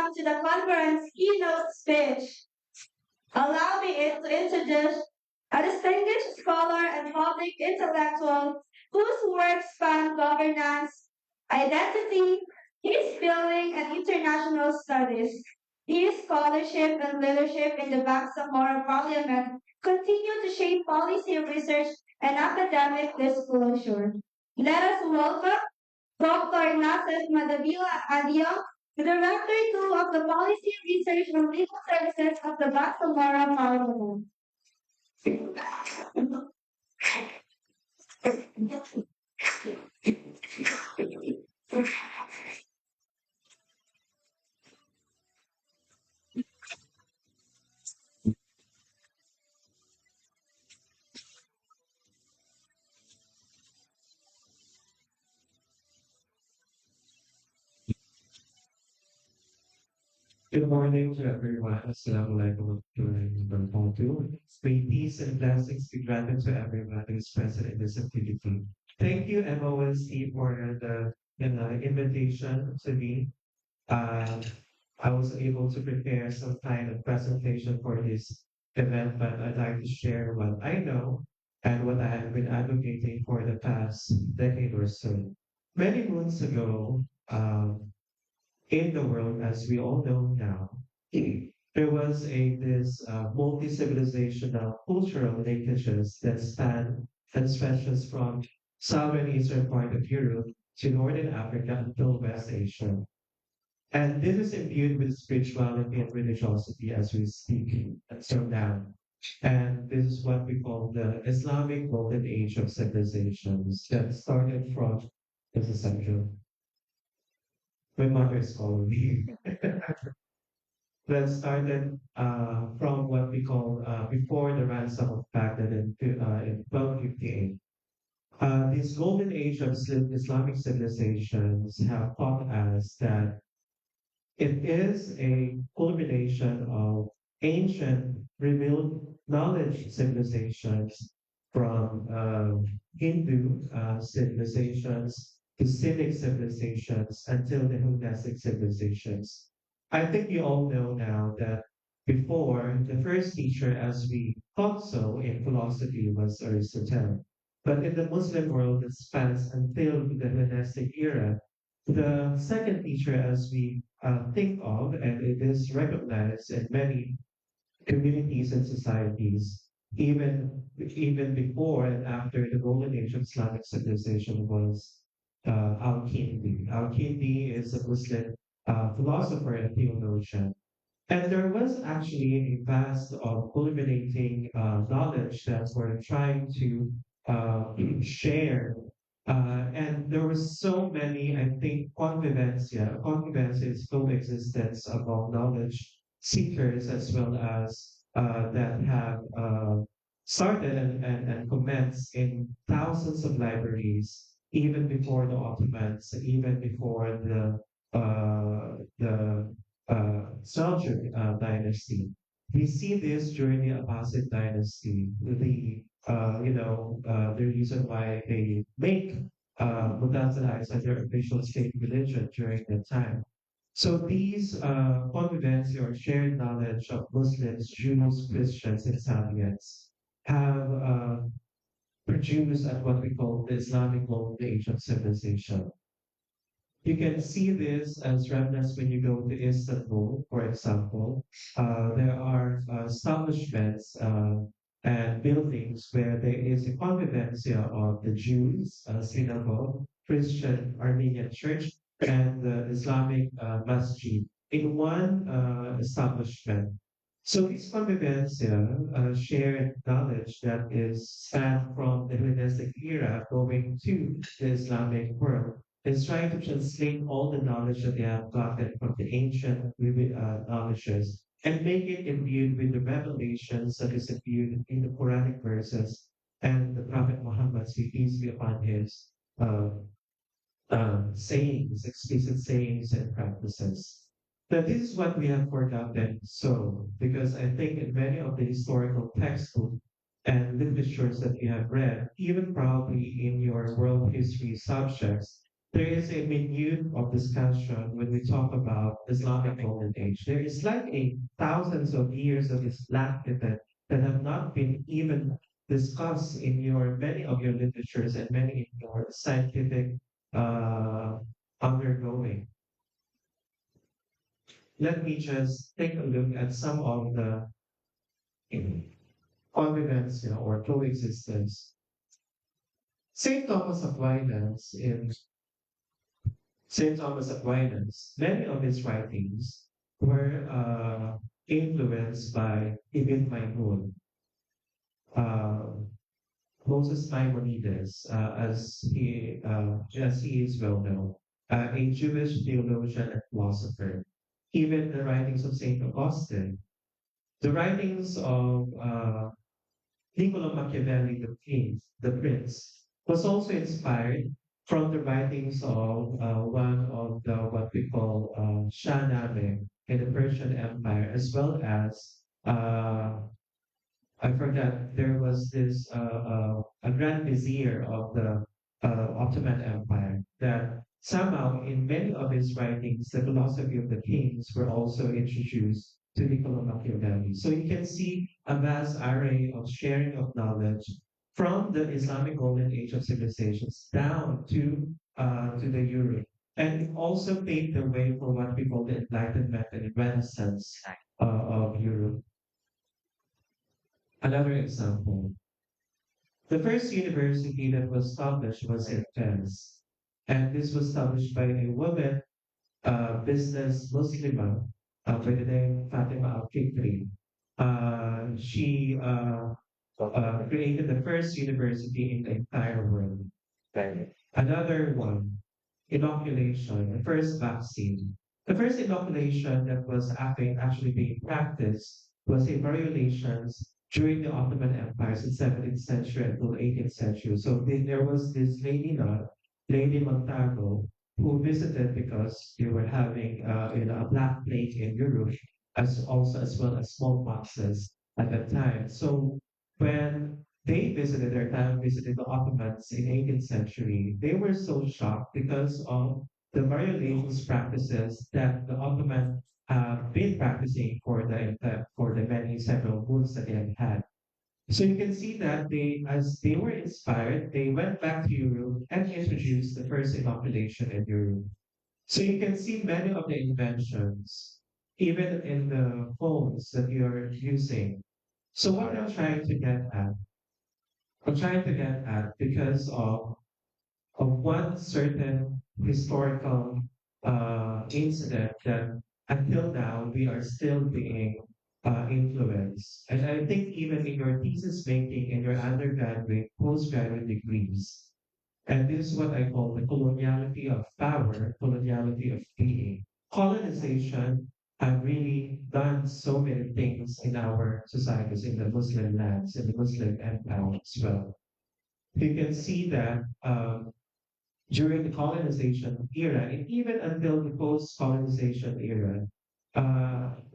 welcome to the conference keynote speech. Allow me to introduce a distinguished scholar and public intellectual whose work span governance, identity, peace building, and international studies. His scholarship and leadership in the Bangsamoro Parliament continue to shape policy research and academic disclosure. Let us welcome Dr. Nassef Manabilang Adiong, the Director 2 of the Policy Research and Legal Services of the Bangsamoro Parliament. Good morning to everyone. Assalamu alaikum warahmatullahi. May peace and blessings be granted to everyone who is present in this activity. Thank you, MOSC, for the invitation to me. Uh, I was able to prepare some kind of presentation for this event, but I'd like to share what I know and what I have been advocating for the past decade or so. Many months ago, in the world, as we all know now, there was this multi-civilizational cultural linkages that span and stretches from southern eastern part of Europe to northern Africa until West Asia. And this is imbued with spirituality and religiosity as we speak until now. And this is what we call the Islamic Golden Age of civilizations that started from this essential. My mother is calling me. That started from what we call before the ransom of Baghdad in 1258. This golden age of Islamic civilizations have taught us that it is a culmination of ancient revealed knowledge civilizations from Hindu civilizations to Semitic civilizations until the Hellenistic civilizations. I think you all know now that before the first teacher, as we thought so in philosophy, was Aristotle. But in the Muslim world, it spans until the Hellenistic era. The second teacher, as we think of, and it is recognized in many communities and societies, even before and after the golden age of Islamic civilization, was Al-Kindi. Al-Kindi is a Muslim philosopher and theologian. And there was actually a vast culminating knowledge that we're trying to share. And there were so many, I think, convivencia is coexistence among knowledge seekers as well as that have started and commenced in thousands of libraries, even before the Ottomans, even before the Seljuk dynasty. We see this during the Abbasid dynasty. The reason why they make Mu'tazilah as their official state religion during that time. So these convivencia or shared knowledge of Muslims, Jews, Christians, and Sabians have produced at what we call the Islamic Golden Age of civilization. You can see this as remnants when you go to Istanbul, for example. There are establishments and buildings where there is a convivencia of the Jews, synagogue, Christian Armenian church, and the Islamic masjid in one establishment. So this convivencia shared knowledge that is spanned from the Hellenistic era going to the Islamic world is trying to translate all the knowledge that they have gotten from the ancient knowledges and make it imbued with the revelations that is imbued in the Quranic verses and the Prophet Muhammad, may peace be upon his uh, sayings, explicit sayings and practices. Now, this is what we have forgotten. So, because I think in many of the historical textbooks and literatures that we have read, even probably in your world history subjects, there is a minute of discussion when we talk about Islamic Golden Age. There is like a thousands of years of Islam that have not been even discussed in your many of your literatures and many in your scientific uh, undergoing. Let me just take a look at some of the convivence, or coexistence. Saint Thomas Aquinas in St. Thomas Aquinas, many of his writings were influenced by Ibn Maimon, uh, Moses Maimonides, as he is well known, a Jewish theologian and philosopher. Even the writings of Saint Augustine, the writings of Niccolo Machiavelli, the prince, was also inspired from the writings of one of the what we call Shahnameh in the Persian Empire, as well as I forgot there was this a grand vizier of the Ottoman Empire that somehow in many of his writings the philosophy of the kings were also introduced to Niccolo Machiavelli. So you can see a vast array of sharing of knowledge from the Islamic golden age of civilizations down to the Europe. And it also paved the way for what we call the Enlightenment and Renaissance of Europe. Another example, the first university that was established was in France. And this was established by a woman, business Muslima, by the name Fatima Al-Fikri. She created the first university in the entire world. Another one, inoculation, the first vaccine. The first inoculation that was actually being practiced was in variolations during the Ottoman Empire since 17th century until 18th century. So there was this Lady Montago, who visited because they were having a black plague in Europe, as well as smallpoxes at that time. So when their time visited the Ottomans in 18th century, they were so shocked because of the various practices that the Ottoman have been practicing for the many several wounds that they had had. So you can see that as they were inspired, they went back to Europe and introduced the first inoculation in Europe. So you can see many of the inventions, even in the phones that you're using. So what I'm trying to get at because of one certain historical incident that until now we are still being influenced. And I think even in your thesis making in your undergraduate, postgraduate degrees, and this is what I call the coloniality of power, coloniality of being. Colonization have really done so many things in our societies, in the Muslim lands, in the Muslim empire as well. You can see that during the colonization era, and even until the post-colonization era,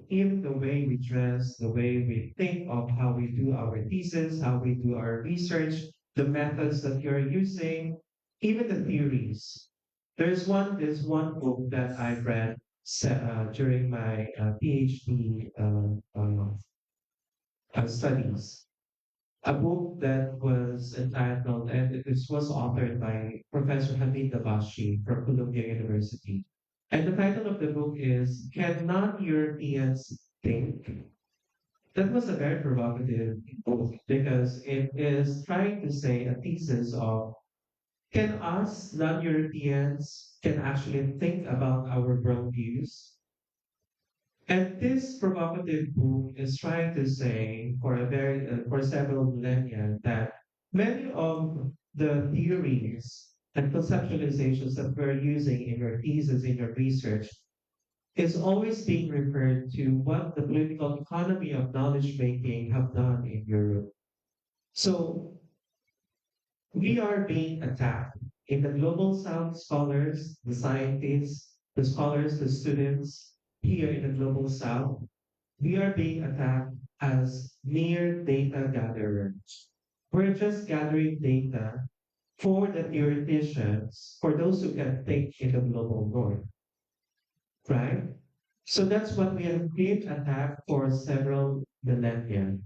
even the way we dress, the way we think of how we do our thesis, how we do our research, the methods that you're using, even the theories. There's one book that I read during my PhD studies, a book that was entitled, and this was authored by Professor Hamid Dabashi from Columbia University. And the title of the book is Can Non-Europeans Think? That was a very provocative book because it is trying to say a thesis of can us non-Europeans can actually think about our worldviews. And this provocative book is trying to say for several millennia that many of the theories and conceptualizations that we're using in your thesis, in your research, is always being referred to what the political economy of knowledge making have done in Europe. So we are being attacked in the global south scholars, the scientists, the scholars, the students here in the global south, we are being attacked as mere data gatherers. We're just gathering data for the theoreticians, for those who can think in the global north, right? So that's what we have been attacked for several millennia.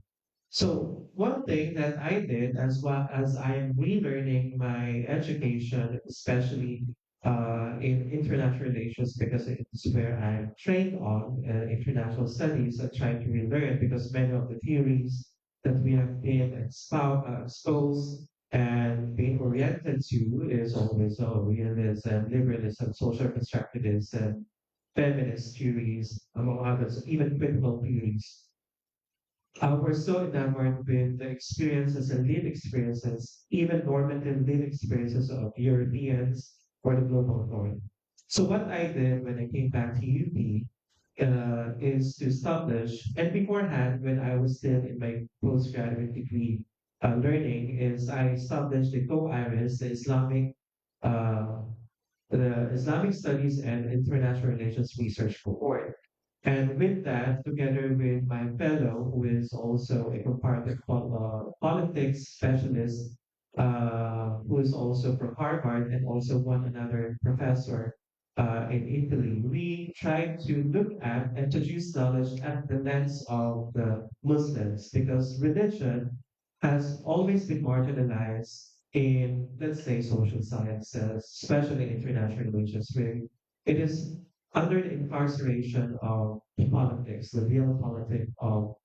So one thing that I did as well as I am relearning my education, especially in international relations, because it's where I'm trained on international studies. I try to relearn because many of the theories that we have been exposed and being oriented to is always realism, liberalism, social constructivism, feminist theories, among others, even critical theories. We're so enamored with the experiences and lived experiences, even normative lived experiences of Europeans or the global north. So what I did when I came back to UP is to establish, and beforehand, when I was still in my postgraduate degree learning, is I established the COIRIS, uh, the Islamic Studies and International Relations Research Cohort. And with that, together with my fellow, who is also a comparative politics specialist, who is also from Harvard and also one another professor in Italy, we tried to look at and produce knowledge at the lens of the Muslims because religion has always been marginalized in, let's say, social sciences, especially international relations, where it is under the incarceration of politics, the real politics of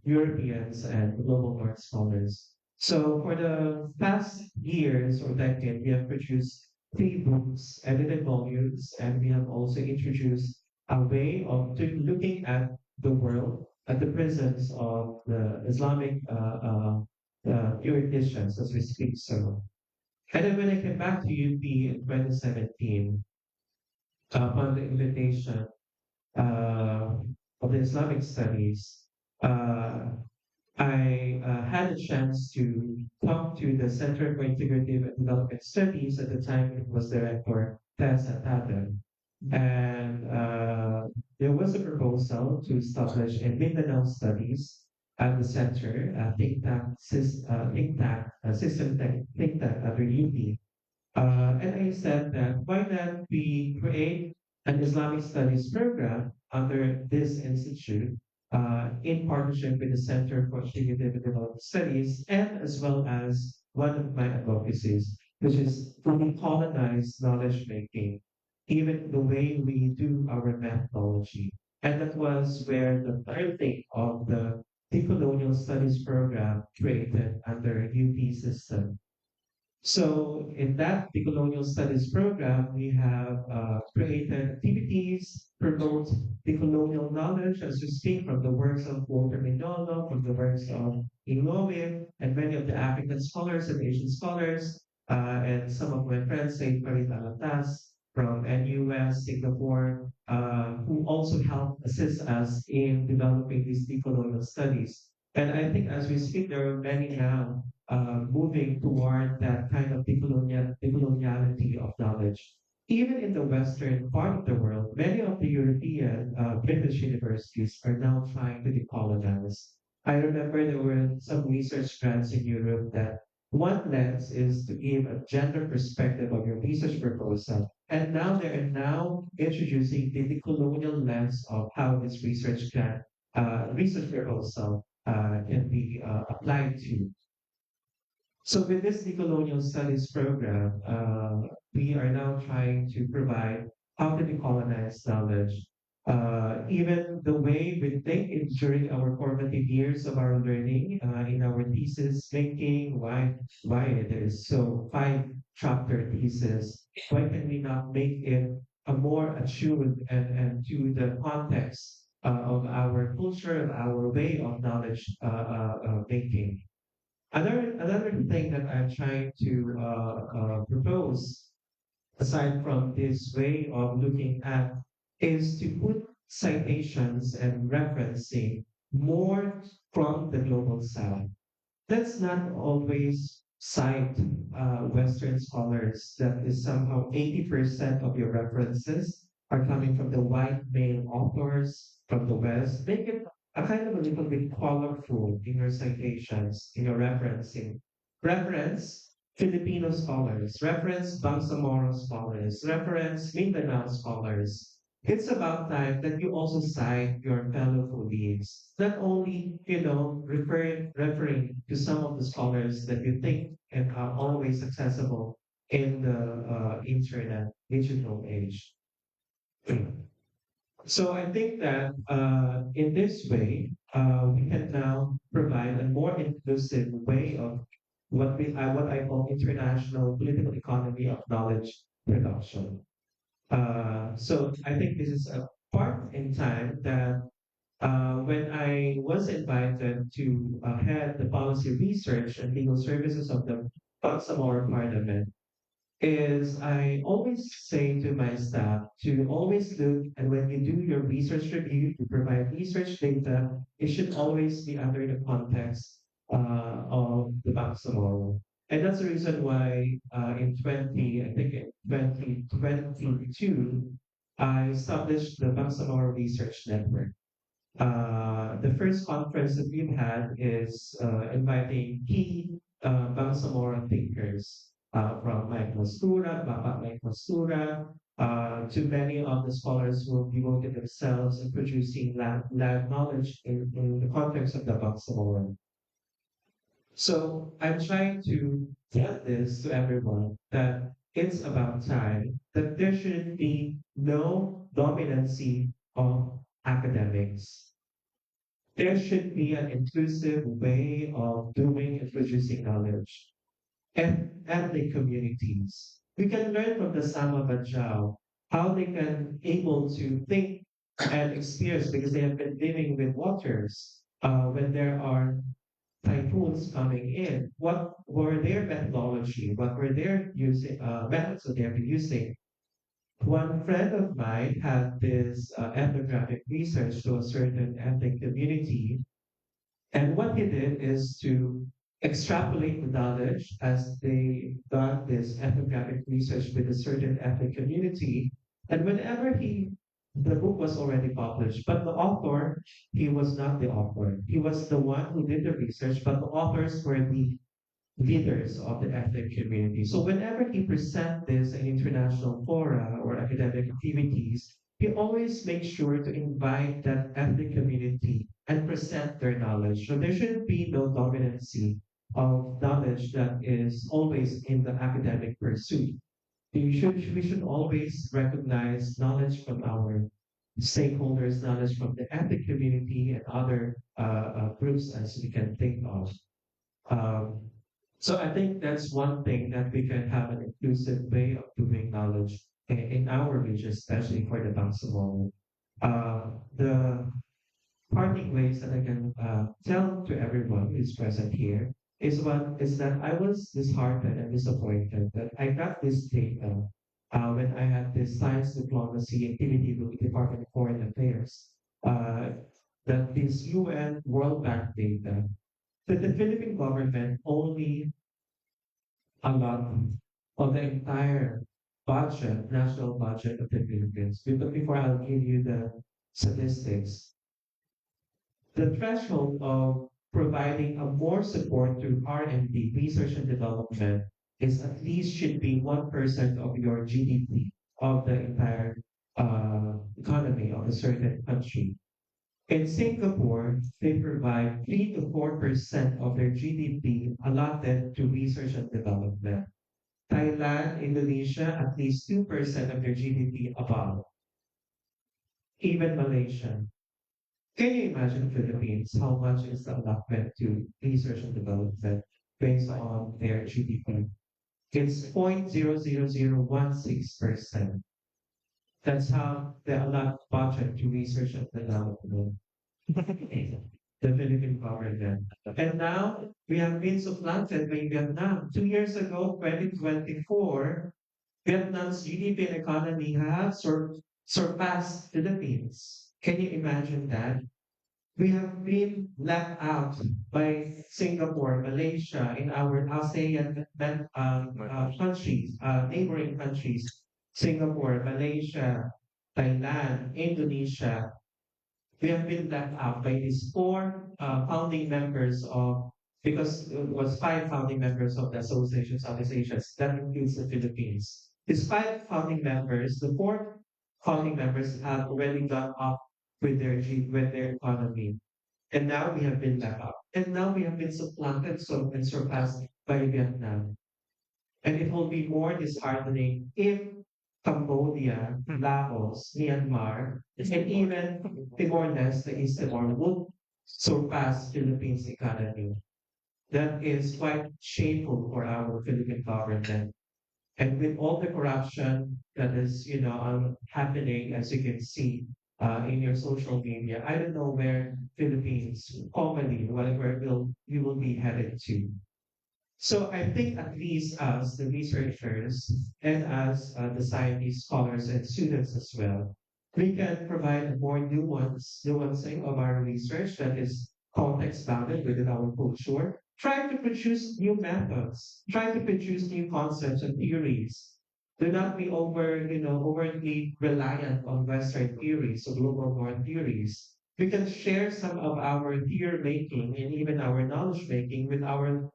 Europeans and global North scholars. So for the past years or decade, we have produced three books, edited volumes, and we have also introduced a way of looking at the world at the presence of the Islamic theoreticians as we speak. So, and then when I came back to UP in 2017, upon the invitation uh, of the Islamic studies, uh, I had a chance to talk to the Center for Integrative and Development Studies. At the time, it was Director Tessa Tadem. And there was a proposal to establish a Mindanao Studies at the center, think tank under UP. And I said that why not we create an Islamic Studies program under this institute in partnership with the Center for Integrative and Development Studies and as well as one of my advocacies, which is to decolonize knowledge making, even the way we do our methodology. And that was where the birthing of the decolonial studies program created under UP system. So in that decolonial studies program, we have created activities, promote decolonial knowledge as we speak from the works of Walter Mignolo, from the works of Inglowic, and many of the African scholars and Asian scholars, and some of my friends, say Farid Alatas from NUS, Singapore, who also helped assist us in developing these decolonial studies. And I think as we speak, there are many now moving toward that kind of decoloniality of knowledge. Even in the Western part of the world, many of the European British universities are now trying to decolonize. I remember there were some research grants in Europe that one lens is to give a gender perspective of your research proposal. And now they are now introducing the decolonial lens of how this research proposal can be applied to. So with this decolonial studies program, we are now trying to provide how to decolonize knowledge. Even the way we think it during our formative years of our learning, in our thesis making, why there is so five chapter thesis, why can we not make it a more attuned and to the context of our culture, of our way of knowledge making. Another thing that I'm trying to propose, aside from this way of looking at, is to put citations and referencing more from the global south. Let's not always cite Western scholars that is somehow 80% of your references are coming from the white male authors from the West. Make it a kind of a little bit colorful in your citations, in your referencing. Reference Filipino scholars, reference Bangsamoro scholars, reference Mindanao scholars. It's about time that you also cite your fellow colleagues, not only, referring to some of the scholars that you think and are always accessible in the internet digital age. So I think that in this way, we can now provide a more inclusive way of what I call international political economy of knowledge production. So I think this is a part in time that when I was invited to head the policy research and legal services of the Bangsamoro Parliament, is I always say to my staff to always look, and when you do your research review, to provide research data, it should always be under the context of the Bangsamoro. And that's the reason why I think in 2022, I established the Bangsamoro Research Network. The first conference that we've had is inviting key Bangsamoro thinkers from Mike Mastura, Baba Mike Mastura, to many of the scholars who have devoted themselves in producing lab knowledge in the context of the Bangsamoro. So I'm trying to tell this to everyone that it's about time that there shouldn't be no dominancy of academics. There should be an inclusive way of doing and producing knowledge and ethnic communities. We can learn from the Sama Banjao how they can able to think and experience because they have been living with waters when there are typhoons coming in. What were their methodology? What were their using methods that they have been using? One friend of mine had this ethnographic research to a certain ethnic community, and what he did is to extrapolate the knowledge as they got this ethnographic research with a certain ethnic community. And the book was already published, but the author, he was not the author. He was the one who did the research, but the authors were the leaders of the ethnic community. So whenever he presents this in international fora or academic activities, he always makes sure to invite that ethnic community and present their knowledge. So there should be no dominancy of knowledge that is always in the academic pursuit. We should always recognize knowledge from our stakeholders, knowledge from the ethnic community and other groups as we can think of. Um, so I think that's one thing that we can have an inclusive way of doing knowledge in our region, especially for the Bangsamoro. The parting ways that I can tell to everyone who is present here is that I was disheartened and disappointed that I got this data when I had this science diplomacy activity with the Department of Foreign Affairs. That this UN World Bank data that the Philippine government only allot of the entire budget, national budget of the Philippines. But before I'll give you the statistics, the threshold of providing a more support to R&D, research and development, is at least should be 1% of your GDP of the entire economy of a certain country. In Singapore, they provide 3 to 4% of their GDP allotted to research and development. Thailand, Indonesia, at least 2% of their GDP above. Even Malaysia. Can you imagine Philippines? How much is the allotment to research and development based on their GDP? It's 0.00016%. That's how they allot budget to research and development. The Philippine government. And now we have been supplanted by Vietnam. 2 years ago, 2024, Vietnam's GDP and economy have surpassed Philippines. Can you imagine that? We have been left out by Singapore, Malaysia, in our ASEAN countries, neighboring countries, Singapore, Malaysia, Thailand, Indonesia. We have been left out by these four founding members of because it was five founding members of the Association of Southeast Asia. That includes the Philippines. These five founding members, the four founding members have already gone up with their economy. And now we have been left out. And now we have been supplanted and surpassed by Vietnam. And it will be more disheartening if Cambodia, Laos, Myanmar, and even Timor-Leste, the East Timor, would surpass Philippines' economy. That is quite shameful for our Philippine government. And with all the corruption that is, happening, as you can see in your social media, I don't know where Philippines, commonly, whatever will you will be headed to. So I think at least us, the researchers, and as the scientists, scholars, and students as well, we can provide a more nuancing of our research that is context bounded within our culture. Try to produce new methods. Try to produce new concepts and theories. Do not be overtly reliant on Western theories or global North theories. We can share some of our theory making and even our knowledge making with our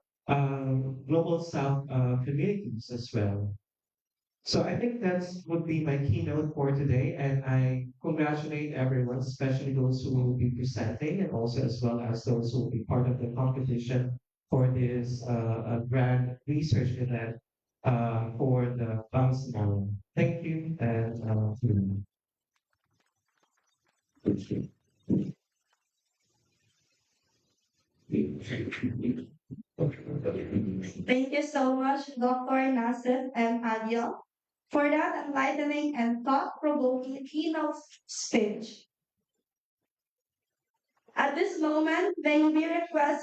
global South communities as well. So I think that's would be my keynote for today, and I congratulate everyone, especially those who will be presenting, and also as well as those who will be part of the competition for this grand research event for the Bangsamoro. Thank you, and Thank you so much, Dr. Nassef Adiong, for that enlightening and thought-provoking keynote speech. At this moment, may we request